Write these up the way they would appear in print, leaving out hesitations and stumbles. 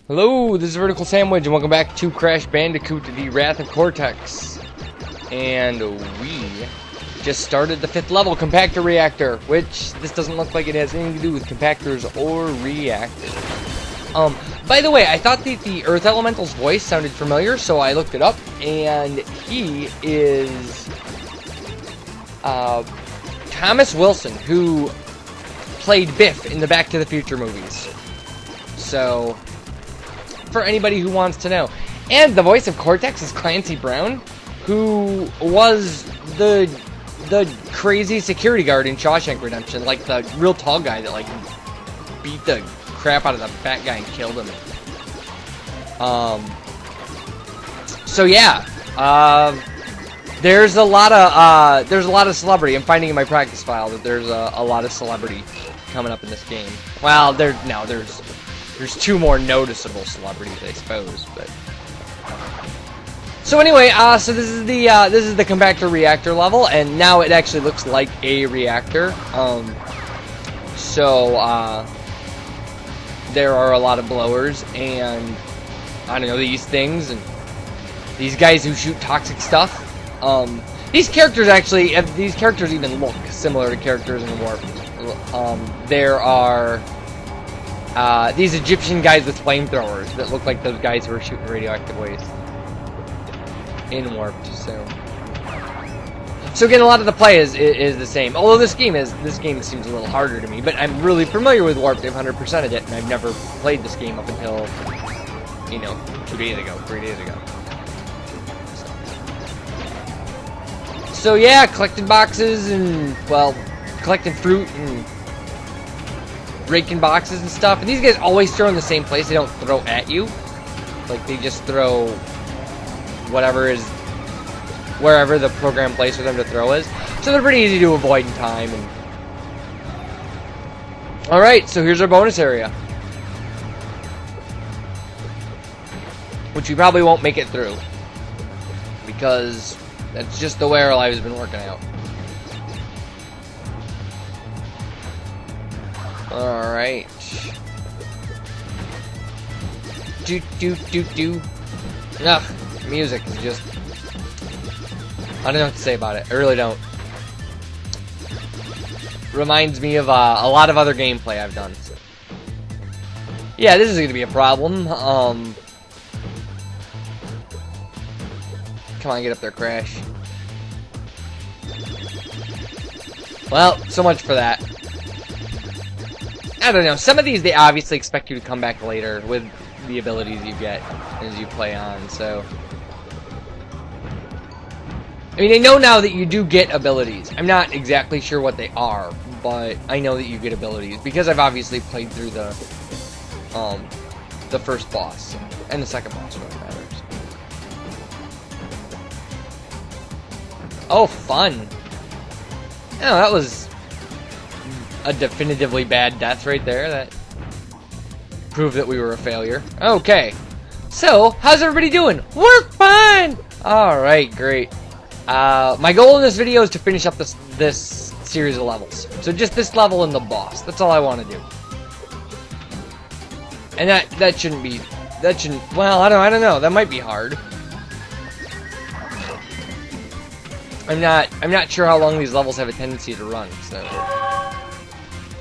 Hello, this is VerticalSandwich, and welcome back to Crash Bandicoot-The Wrath of Cortex. And we just started the 5th level, Compactor Reactor, which this doesn't look like it has anything to do with compactors or reactors. By the way, I thought that the Earth Elemental's voice sounded familiar, so I looked it up, and he is Thomas Wilson, who played Biff in the Back to the Future movies. So, for anybody who wants to know. And the voice of Cortex is Clancy Brown, who was the crazy security guard in Shawshank Redemption, like the real tall guy that like beat the crap out of the fat guy and killed him. So yeah, there's a lot of celebrity. I'm finding in my practice file that there's a lot of celebrity coming up in this game. Well, there's two more noticeable celebrities, I suppose, but. So anyway, so this is the Compactor Reactor level, and now it actually looks like a reactor. There are a lot of blowers, and I don't know, these things, and these guys who shoot toxic stuff. These characters even look similar to characters in Warp. There are these Egyptian guys with flamethrowers that look like those guys who are shooting radioactive waste in Warped. So again, a lot of the play is the same. Although this game seems a little harder to me, but I'm really familiar with Warped. I've 100%ed it, and I've never played this game up until 3 days ago. So yeah, collecting boxes and collecting fruit and raking boxes and stuff, and these guys always throw in the same place. They don't throw at you. Like, they just throw wherever the program place for them to throw is. So they're pretty easy to avoid in time. And alright, so here's our bonus area, which we probably won't make it through, because that's just the way our lives have been working out. Alright. Do. Ugh, music is just. I don't know what to say about it. I really don't. Reminds me of a lot of other gameplay I've done. So. Yeah, this is going to be a problem. Come on, get up there, Crash. Well, so much for that. I don't know, some of these they obviously expect you to come back later with the abilities you get as you play on, so. I mean, I know now that you do get abilities. I'm not exactly sure what they are, but I know that you get abilities, because I've obviously played through the first boss, and the second boss, for that matters. Oh, fun! Oh, that was a definitively bad death right there. That proved that we were a failure. Okay. So, how's everybody doing? We're fine! Alright, great. My goal in this video is to finish up this series of levels. So just this level and the boss. That's all I want to do. And that shouldn't, well, I don't know. That might be hard. I'm not sure how long these levels have a tendency to run, so.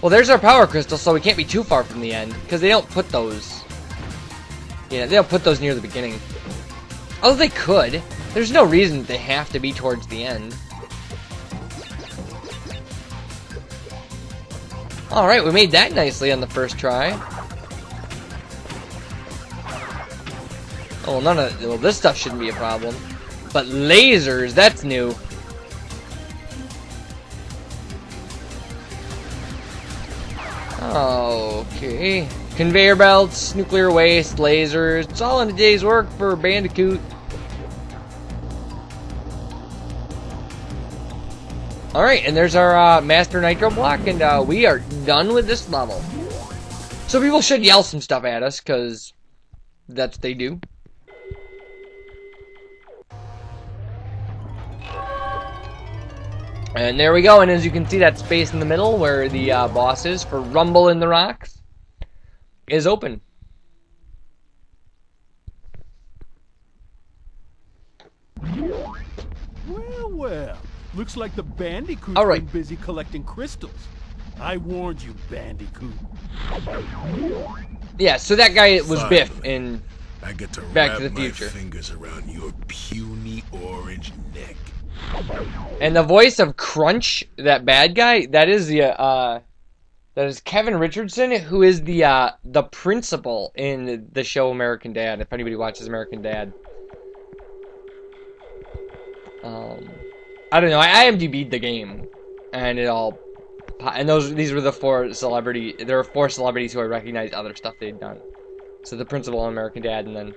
Well, there's our power crystal, so we can't be too far from the end, because they don't put those. Yeah, they don't put those near the beginning. Although they could. There's no reason that they have to be towards the end. Alright, we made that nicely on the first try. Oh, well, this stuff shouldn't be a problem. But lasers, that's new. Okay. Conveyor belts, nuclear waste, lasers. It's all in a day's work for Bandicoot. Alright, and there's our Master Nitro block, and we are done with this level. So people should yell some stuff at us, because that's what they do. And there we go, and as you can see, that space in the middle where the boss is for Rumble in the Roks is open. Well, looks like the Bandicoot's All right. been busy collecting crystals. I warned you, Bandicoot. Yeah, so that guy was Biff in I get to Back wrap to the my Future. fingers around your puny orange neck. And the voice of Crunch, that bad guy, that is Kevin Richardson, who is the principal in the show American Dad. If anybody watches American Dad, I don't know. I IMDb'd the game, and these were the there were 4 celebrities who I recognized other stuff they'd done. So the principal on American Dad, and then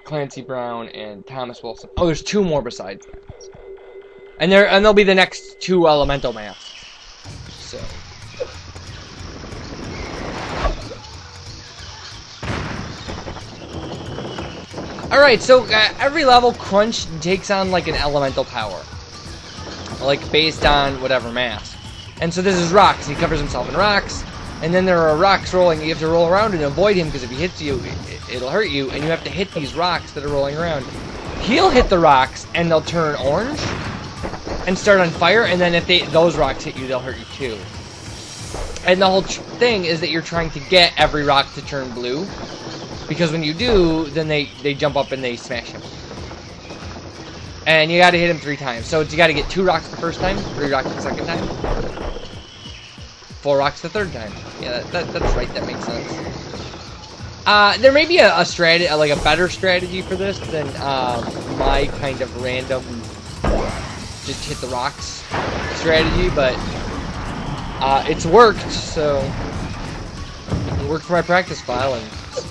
Clancy Brown and Thomas Wilson. Oh, there's 2 more besides that. And they'll be the next 2 elemental masks. So. Alright, so every level, Crunch takes on like an elemental power. Like based on whatever mask. And so this is Roks. He covers himself in rocks. And then there are rocks rolling. You have to roll around and avoid him because if he hits you, it'll hurt you. And you have to hit these rocks that are rolling around. He'll hit the rocks and they'll turn orange and start on fire. And then if those rocks hit you, they'll hurt you too. And the whole thing is that you're trying to get every rock to turn blue. Because when you do, then they jump up and they smash him. And you gotta hit him 3 times. So you gotta get 2 rocks the first time, 3 rocks the second time, 4 rocks the third time. Yeah, that's right, that makes sense. There may be a strategy, like a better strategy for this than my kind of random just hit the rocks strategy, but it's worked, so it worked for my practice file, and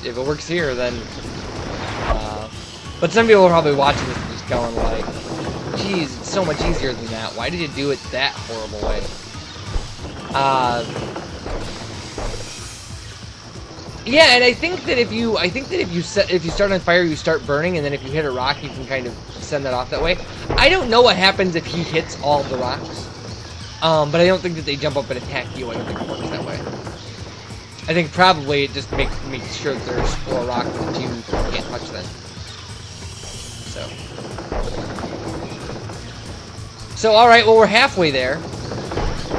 if it works here, then but some people are probably watching this and just going like, geez, it's so much easier than that. Why did you do it that horrible way? Yeah, and I think that if you start on fire, you start burning, and then if you hit a rock, you can kind of send that off that way. I don't know what happens if he hits all the rocks, but I don't think that they jump up and attack you. I don't think it works that way. I think probably it just makes sure that there's 4 rocks that you can't touch then. So alright, well, we're halfway there.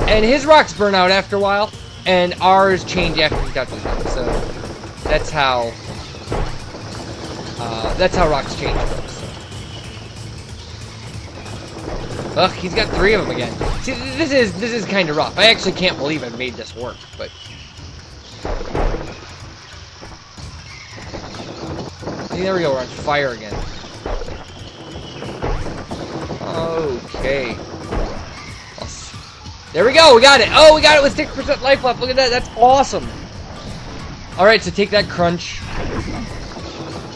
And his rocks burn out after a while, and ours change after he touches them. So that's how rocks change, folks. Ugh, he's got 3 of them again. See, this is kind of rough. I actually can't believe I made this work, but see, there we go, we're on fire again. Okay. There we go, we got it! Oh, we got it with 6% life left, look at that, that's awesome! Alright, so take that, Crunch.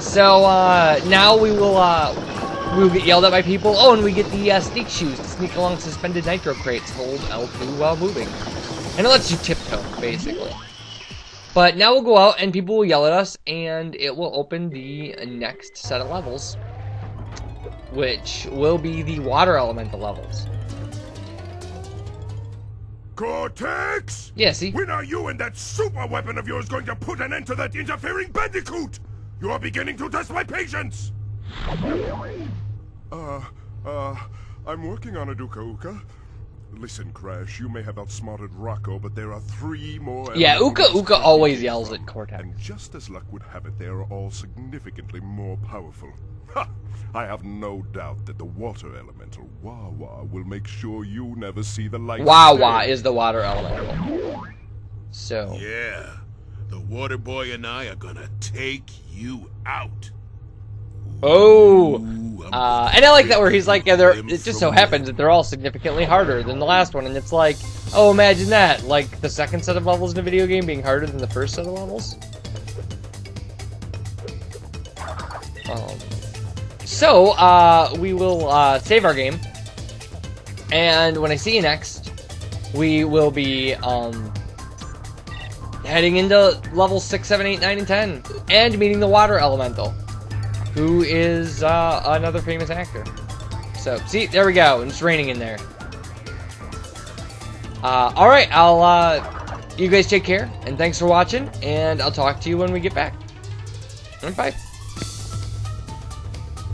So, now we'll get yelled at by people. Oh, and we get the sneak shoes to sneak along suspended nitro crates. Hold L2 while moving. And it lets you tiptoe, basically. But now we'll go out and people will yell at us, and it will open the next set of levels, which will be the water elemental levels. Cortex! Yeah, see? When are you and that super weapon of yours going to put an end to that interfering Bandicoot? You are beginning to test my patience! I'm working on it, Uka Uka. Listen, Crash, you may have outsmarted Rocco, but there are 3 more... Yeah, Uka Uka always yells at Cortex. And just as luck would have it, they are all significantly more powerful. Ha! I have no doubt that the water elemental, Wawa, will make sure you never see the light. Wawa is the water elemental. So... yeah, the water boy and I are gonna take you out. Oh! And I like that where he's like, yeah, it just so happens that they're all significantly harder than the last one, and it's like, oh, imagine that, like the second set of levels in a video game being harder than the first set of levels. So, we will save our game, and when I see you next, we will be heading into levels 6, 7, 8, 9, and 10, and meeting the water elemental, who is another famous actor. So, see, there we go, and it's raining in there. Alright, you guys take care, and thanks for watching, and I'll talk to you when we get back. Bye.